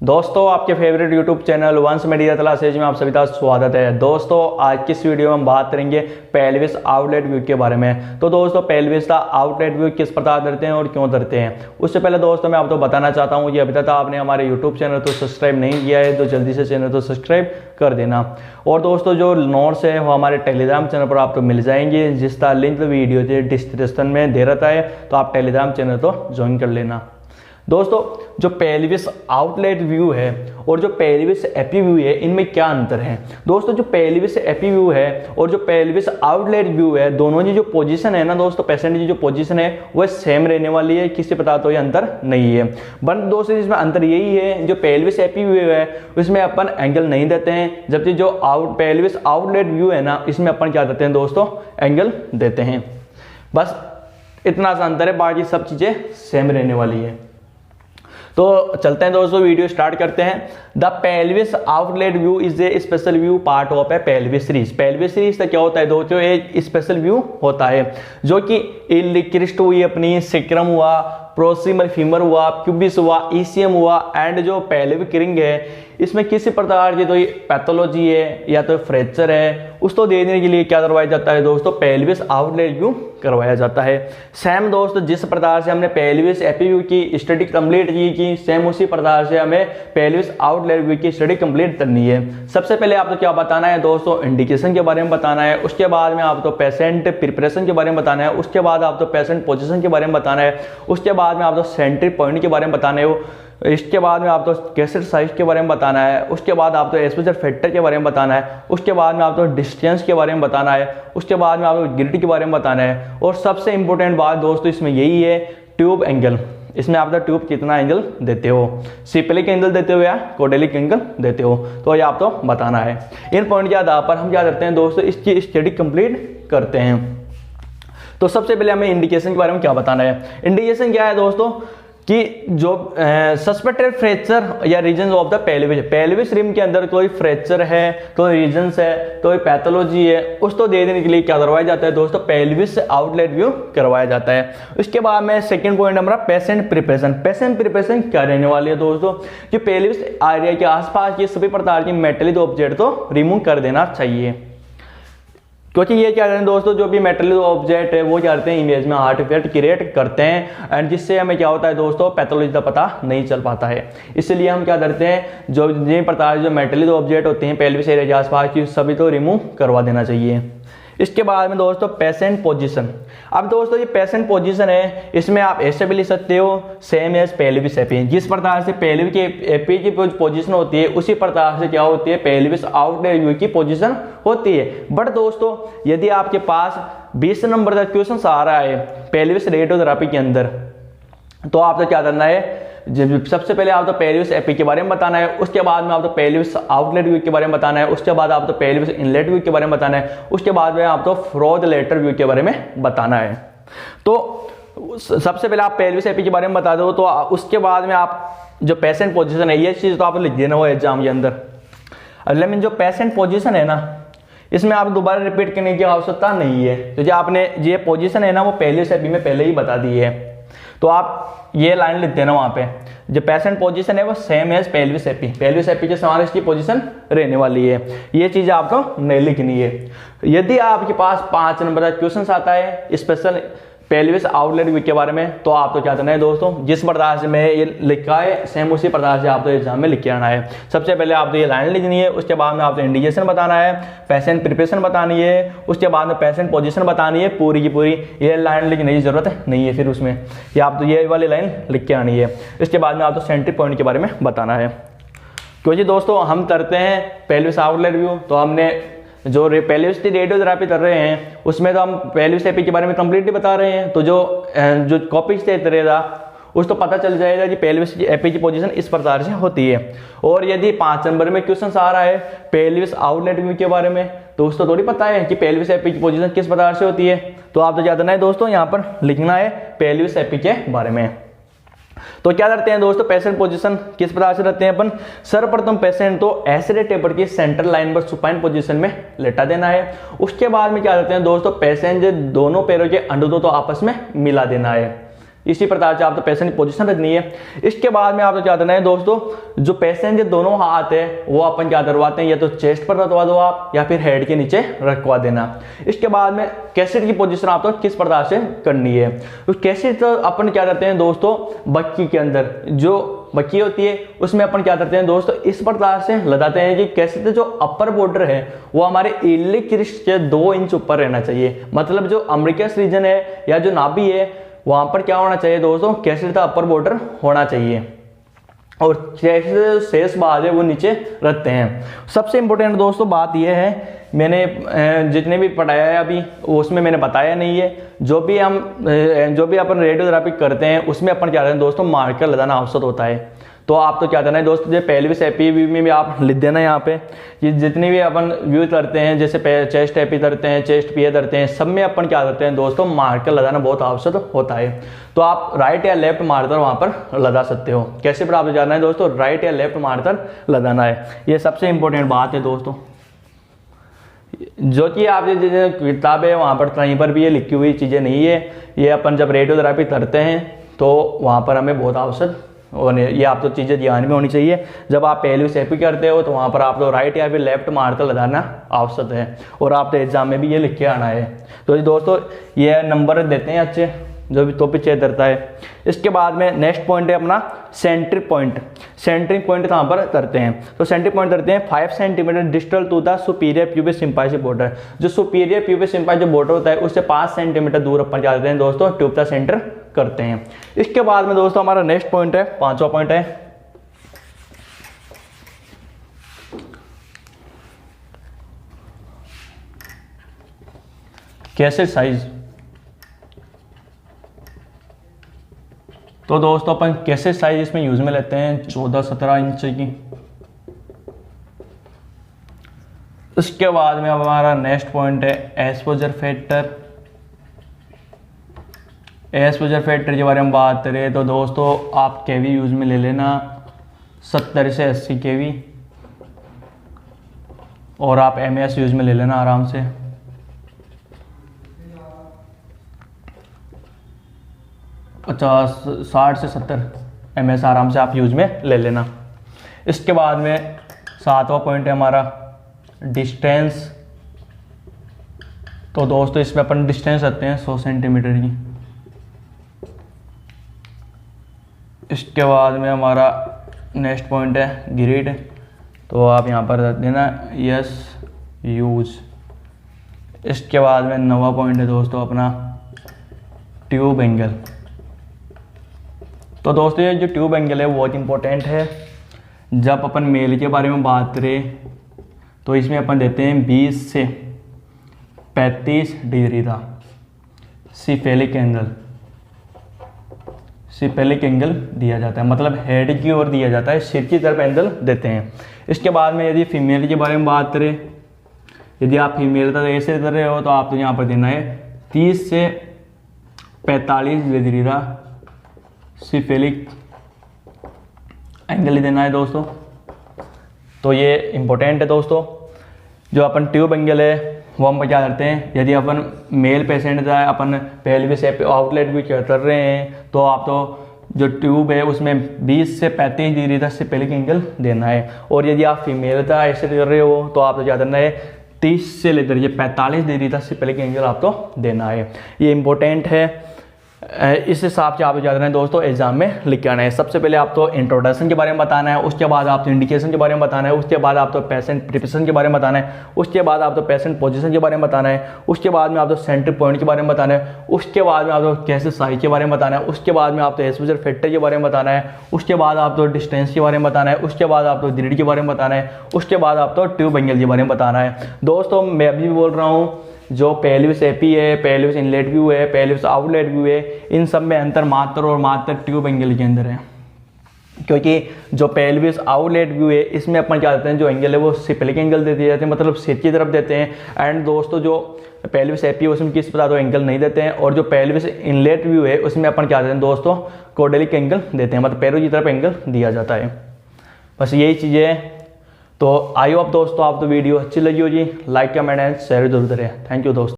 दोस्तों आपके favourite YouTube channel वंश मीडिया क्लासेज में आप सभी का स्वागत है। दोस्तों आज की इस वीडियो में हम बात करेंगे पेल्विस आउटलेट व्यू के बारे में। तो दोस्तों पेल्विस का आउटलेट व्यू किस प्रकार करते हैं और क्यों करते हैं, उससे पहले दोस्तों मैं आपको बताना चाहता हूं कि अभी तक आपने हमारे यूट्यूब चैनल को सब्सक्राइब नहीं किया है तो जल्दी से चैनल को सब्सक्राइब कर देना। और दोस्तों जो नोट्स है वो हमारे टेलीग्राम चैनल पर आपको मिल जाएंगे, जिसका लिंक वीडियो के डिस्क्रिप्शन में दे रहता है, तो आप टेलीग्राम चैनल को ज्वाइन कर लेना। दोस्तों जो पेल्विस आउटलेट व्यू है और जो पेल्विस एपी व्यू है इनमें क्या अंतर है। दोस्तों जो पेल्विस एपी व्यू है और जो पेल्विस आउटलेट व्यू है, दोनों की जो पोजीशन है ना दोस्तों, पेशेंट की जो पोजीशन है वह सेम रहने वाली है, किसी प्रकार तो ये अंतर नहीं है। बट दोस्तों इसमें अंतर यही है, जो पेल्विस एपी व्यू है उसमें अपन एंगल नहीं देते हैं, जबकि जो पेल्विस आउटलेट व्यू है ना इसमें अपन क्या देते हैं दोस्तों, एंगल देते हैं। बस इतना सा अंतर है, बाकी सब चीजें सेम रहने वाली है। तो चलते हैं दोस्तों, वीडियो स्टार्ट करते हैं। The pelvis outlet view is a special view part of A pelvis series. Pelvis series का क्या होता है दोस्तों, एक स्पेशल व्यू होता है जो कि इलिक्रिस्ट हुई अपनी, सेक्रम हुआ, प्रोक्सिमल फीमर हुआ, क्यूबिस हुआ, ईसीएम हुआ एंड जो पेल्विक रिंग है इसमें किसी प्रकार की तो पैथोलॉजी है या तो फ्रैक्चर है, उसको देखने के लिए क्या करवाया जाता है दोस्तों, पेल्विस आउटलेट व्यू करवाया जाता है। सेम दोस्तों जिस प्रकार से हमने पेल्विस एपी व्यू की स्टडी कंप्लीट की सेम उसी प्रकार से हमें पेल्विस आउटलेट व्यू की स्टडी कंप्लीट करनी है। सबसे पहले आपको क्या बताना है दोस्तों, इंडिकेशन के बारे में बताना है, उसके बाद में आपको पेशेंट प्रिपरेशन के बारे में बताना है, उसके बाद आपको पेशेंट पोजीशन के बारे में बताना है, उसके बाद में आपको सेंट्री पॉइंट के बारे में बताना है, इसके बाद में आपको कैसेट साइज के बारे में बताना है, उसके बाद आपको एक्सपोजर फैक्टर के बारे में बताना है, उसके बाद में आपको डिस्टेंस के बारे में बताना है, उसके बाद में आपको ग्रिड के बारे में बताना है, और सबसे इंपॉर्टेंट बात दोस्तों इसमें यही है, ट्यूब एंगल। इसमें आप ट्यूब कितना एंगल देते हो, सिपेलिक एंगल देते हो या कोडेलिक एंगल देते हो, तो ये आपको बताना है। इन पॉइंट के आधार पर हम क्या करते हैं दोस्तों, इसकी स्टडी कंप्लीट करते हैं। तो सबसे पहले हमें इंडिकेशन के बारे में क्या बताना है। इंडिकेशन क्या है दोस्तों कि जो सस्पेक्टेड फ्रैक्चर या region of the pelvis rim के अंदर कोई फ्रैक्चर है, कोई रीजन्स है, कोई पैथोलॉजी है, उसको दे देने के लिए क्या करवाया जाता है दोस्तों, पेल्विस आउटलेट व्यू करवाया जाता है। उसके बाद में सेकंड पॉइंट हमारा पेशेंट प्रिपरेशन। पेशेंट प्रिपरेशन क्या रहने वाली है दोस्तों, कि पेल्विस एरिया के आसपास के सभी प्रकार की मेटलिक ऑब्जेक्ट को रिमूव कर देना चाहिए, क्योंकि ये क्या करते हैं दोस्तों, जो भी मेटलिक ऑब्जेक्ट है वो क्या करते हैं, इमेज में आर्टिफैक्ट क्रिएट करते हैं, एंड जिससे हमें क्या होता है दोस्तों, पैथोलॉजी का पता नहीं चल पाता है। इसलिए हम क्या करते हैं, जो जिन प्रकार जो मेटलिक ऑब्जेक्ट होते हैं पेल्विस एरिया के आसपास की सभी तो रिमूव करवा देना चाहिए। इसके बाद में दोस्तों पेशेंट पोजीशन। अब दोस्तों ये पेशेंट पोजीशन है, इसमें आप ऐसे भी लिख सकते हो सेम एज पेल्विस एपी। जिस प्रकार से पेल्विक एपी की पोजीशन होती है उसी प्रकार से क्या होती है, पेल्विस आउटलेट व्यू की पोजीशन होती है। बट दोस्तों यदि आपके पास 20 नंबर का क्वेश्चन आ रहा है पेल्विस रेडियोथेरेपी के अंदर, तो आपको क्या करना है, सबसे पहले आपको पेल्विस एपी के बारे में बताना है, उसके बाद में आपको पेल्विस आउटलेट व्यू के बारे में बताना है, उसके बाद आपको पेल्विस इनलेट व्यू के बारे में बताना है, उसके बाद में आपको फ्रॉड लेटर व्यू के बारे में बताना है। तो सबसे पहले आप पेल्विस एपी के बारे में बता दो, तो उसके बाद में आप जो पेशेंट पोजीशन है ये चीज तो आप लिख देना हो एग्जाम के अंदर। लेकिन जो पेशेंट पोजीशन है ना इसमें आप दोबारा रिपीट करने की आवश्यकता नहीं है, क्योंकि आपने ये पोजीशन है ना वो पेल्विस एपी में पहले ही बता दी है। तो आप ये लाइन लिख देना वहां पे, जो पेशेंट पोजीशन है वो same as pelvis AP. Pelvis AP के समान इसकी पोजीशन रहने वाली है, ये चीज आपको नहीं लिखनी है। यदि आपके पास 5 नंबर का क्वेश्चन आता है स्पेशल पेल्विस आउटलेट व्यू के बारे में, तो आपको क्या करना है दोस्तों, जिस प्रकार से मैं ये लिखा है सेम उसी प्रकार से आपको एग्जाम में लिख के आना है। सबसे पहले आपको ये लाइन लिखनी है, उसके बाद में आपको इंडिकेशन बताना है, पेशेंट प्रिपरेशन बतानी है, उसके बाद में पेशेंट पोजीशन बतानी है, पूरी की पूरी ये लाइन लिखने की जरूरत नहीं है फिर उसमें, या आप तो ये वाली लाइन लिख के आनी है। इसके बाद में आपको सेंट्री पॉइंट के बारे में बताना है, क्योंकि दोस्तों हम करते हैं पेल्विस आउटलेट व्यू, तो हमने जो पेल्विस की रेडियोथेरेपी कर रहे हैं उसमें तो हम पेल्विस एपी के बारे में कंप्लीटली बता रहे हैं, तो जो कॉपी से रहेगा उस तो पता चल जाएगा कि पेल्विस एपी की पोजीशन इस प्रकार से होती है। और यदि 5 नंबर में क्वेश्चन आ रहा है पेल्विस आउटलेट व्यू के बारे में, तो उसको थोड़ी पता है कि पेल्विस एपी की पोजीशन किस प्रकार से होती है, तो आप तो क्या करना है दोस्तों, यहाँ पर लिखना है पेल्विस एपी के बारे में। तो क्या करते हैं दोस्तों, पेशेंट पोजीशन किस प्रकार से रखते हैं अपन, सर्वप्रथम पेशेंट तो ऐसे टेबल की सेंटर लाइन पर सुपाइन पोजीशन में लेटा देना है। उसके बाद में क्या करते हैं दोस्तों, पेशेंट दोनों पैरों के अंडों तो आपस में मिला देना है। इसी प्रकार से आपको पेशेंट की पोजीशन रखनी है। इसके बाद में आपको क्या करना है दोस्तों, जो पेशेंट के दोनों हाथ है वो अपन क्या करवाते हैं, या तो चेस्ट पर रखवा दो आप या फिर हेड के नीचे रखवा देना। इसके बाद में कैसेट की पोजीशन आपको किस प्रकार से करनी है, तो कैसेट तो अपन क्या करते हैं दोस्तों, बक्की के अंदर जो बक्की होती है उसमें अपन क्या करते हैं दोस्तों, इस प्रकार से लगाते हैं कि कैसे जो अपर बॉर्डर है वो हमारे इलिक क्रिस्ट के 2 इंच ऊपर रहना चाहिए। मतलब जो अमेरिकस रीजन है या जो नाभि है वहां पर क्या होना चाहिए दोस्तों, कैसे का अपर बॉर्डर होना चाहिए, और कैसे शेष भाग है वो नीचे रखते हैं। सबसे इंपॉर्टेंट दोस्तों बात यह है, मैंने जितने भी पढ़ाया है अभी उसमें मैंने बताया नहीं है, जो भी अपन रेडियोथेरेपी करते हैं उसमें अपन क्या करते हैं दोस्तों, मार्कर लगाना आवश्यक होता है। तो आप तो क्या करना है दोस्तों, जो पेल्विस एपी में भी आप लिख देना यहाँ पे, ये जितनी भी अपन व्यू करते हैं, जैसे चेस्ट एपी करते हैं, चेस्ट पीए करते हैं, सब में अपन क्या करते हैं दोस्तों, मार्कर लगाना बहुत आवश्यक होता है। तो आप राइट या लेफ्ट मार्कर वहाँ पर लगा सकते हो। कैसे पर आपको जानना है दोस्तों, राइट या लेफ्ट मार्कर लगाना है, ये सबसे इंपॉर्टेंट बात है दोस्तों। जो कि आप किताब है वहाँ पर कहीं पर भी ये लिखी हुई चीज़ें नहीं है, ये अपन जब रेडियोथेरेपी करते हैं तो वहाँ पर हमें बहुत आवश्यक, और ये आप तो चीज़ें ध्यान में होनी चाहिए। जब आप पेल्विस एपी करते हो तो वहाँ पर आप तो राइट या फिर लेफ्ट मार्कर लगाना आवश्यक है, और आप तो एग्जाम में भी ये लिख के आना है। तो दोस्तों ये नंबर देते हैं अच्छे, जो भी टॉपिक चेक करता है। इसके बाद में नेक्स्ट पॉइंट है अपना सेंट्रिक पॉइंट। सेंट्रिक पॉइंट कहाँ पर करते हैं, तो सेंट्रिक पॉइंट करते हैं 5 centimetre distal to the superior pubic symphysis border. जो सुपीरियर प्यूबिक सिम्पाइसिस जो बॉर्डर होता है उससे 5 सेंटीमीटर दूर अपन क्या करते हैं दोस्तों, ट्यूब का सेंटर करते हैं। इसके बाद में दोस्तों हमारा नेक्स्ट पॉइंट है, 5वां पॉइंट है कैसेट साइज। तो दोस्तों अपन कैसेट साइज इसमें यूज में लेते हैं 14-17 इंच की। इसके बाद में हमारा नेक्स्ट पॉइंट है एक्सपोजर फैक्टर। एक्सपोजर फैक्टर के बारे में बात करें तो दोस्तों आप केवी यूज में ले लेना 70 से 80 केवी, और आप एमएस यूज में ले लेना आराम से। अच्छा 60 से 70 एमएस आराम से आप यूज में ले लेना। इसके बाद में 7वां पॉइंट है हमारा डिस्टेंस। तो दोस्तों इसमें अपन डिस्टेंस रखते हैं 100 सेंटीमीटर की। इसके बाद में हमारा नेक्स्ट पॉइंट है ग्रिड। तो आप यहाँ पर रख देना यस यूज। इसके बाद में 9वां पॉइंट है दोस्तों अपना ट्यूब एंगल। तो दोस्तों ये जो ट्यूब एंगल है वो बहुत इंपॉर्टेंट है। जब अपन मेल के बारे में बात करें तो इसमें अपन देते हैं 20 से 35 डिग्री का सिफेलिक एंगल। सिफेलिक एंगल दिया जाता है, मतलब हेड की ओर दिया जाता है, सिर की तरफ एंगल देते हैं। इसके बाद में यदि फीमेल के बारे में बात करें, यदि आप फीमेल का ऐसे कर रहे हो तो आप तो यहाँ पर देना है 30 से 45 डिग्री का सिफेलिक एंगल देना है दोस्तों। तो ये इंपॉर्टेंट है दोस्तों। जो अपन ट्यूब एंगल है वो हम क्या करते हैं, यदि अपन मेल पेशेंट का अपन पेल्विस आउटलेट भी कर रहे हैं तो आप तो जो ट्यूब है उसमें 20 से 35 डिग्री तक सिफेलिक एंगल देना है। और यदि आप फीमेल का ऐसे कर रहे हो तो आप तो क्या करना है 30 से लेकर ये 45 डिग्री तक सिफेलिक एंगल आपको देना है। ये इंपॉर्टेंट है। इस हिसाब से आप जाना है दोस्तों एग्जाम में लिख के आना है। सबसे पहले आप तो इंट्रोडक्शन के बारे में बताना है, उसके बाद आप तो इंडिकेशन के बारे में बताना है, उसके बाद आप तो पेशेंट प्रिपरेशन के बारे में बताना है, उसके बाद आप तो पेशेंट पोजीशन के बारे में बताना है, उसके बाद में आप तो सेंटर पॉइंट के बारे में बताना है, उसके बाद में आप तो कैसे साइज के बारे में बताना है, उसके बाद में आप तो एक्सपोजर फैक्टर के बारे में बताना है, उसके बाद आप तो डिस्टेंस के बारे में बताना है, उसके बाद आप तो ग्रिड के बारे में बताना है, उसके बाद आप तो ट्यूब एंगल के बारे में बताना है। दोस्तों मैं अभी भी बोल रहा हूँ, जो पेल्विस एपी है, पेल्विस इनलेट व्यू है, पेल्विस आउटलेट व्यू है, इन सब में अंतर मात्र और मात्र ट्यूब एंगल के अंदर है। क्योंकि जो पेल्विस आउटलेट व्यू है इसमें अपन क्या करते हैं, जो एंगल है वो सिफेलिक एंगल दे दिए जाते हैं, मतलब सिर की तरफ देते हैं। एंड दोस्तों जो पेल्विस एपी है उसमें किस प्रकार एंगल नहीं देते हैं। और जो पेल्विस इनलेट व्यू है उसमें अपन क्या करते हैं दोस्तों, कोडेलिक एंगल देते हैं, मतलब पैरों की तरफ एंगल दिया जाता है। बस यही चीज़ें हैं। तो आई होप दोस्तों आप तो वीडियो अच्छी लगी हो जी, लाइक कमेंट एंड शेयर जरूर करें। थैंक यू दोस्तों।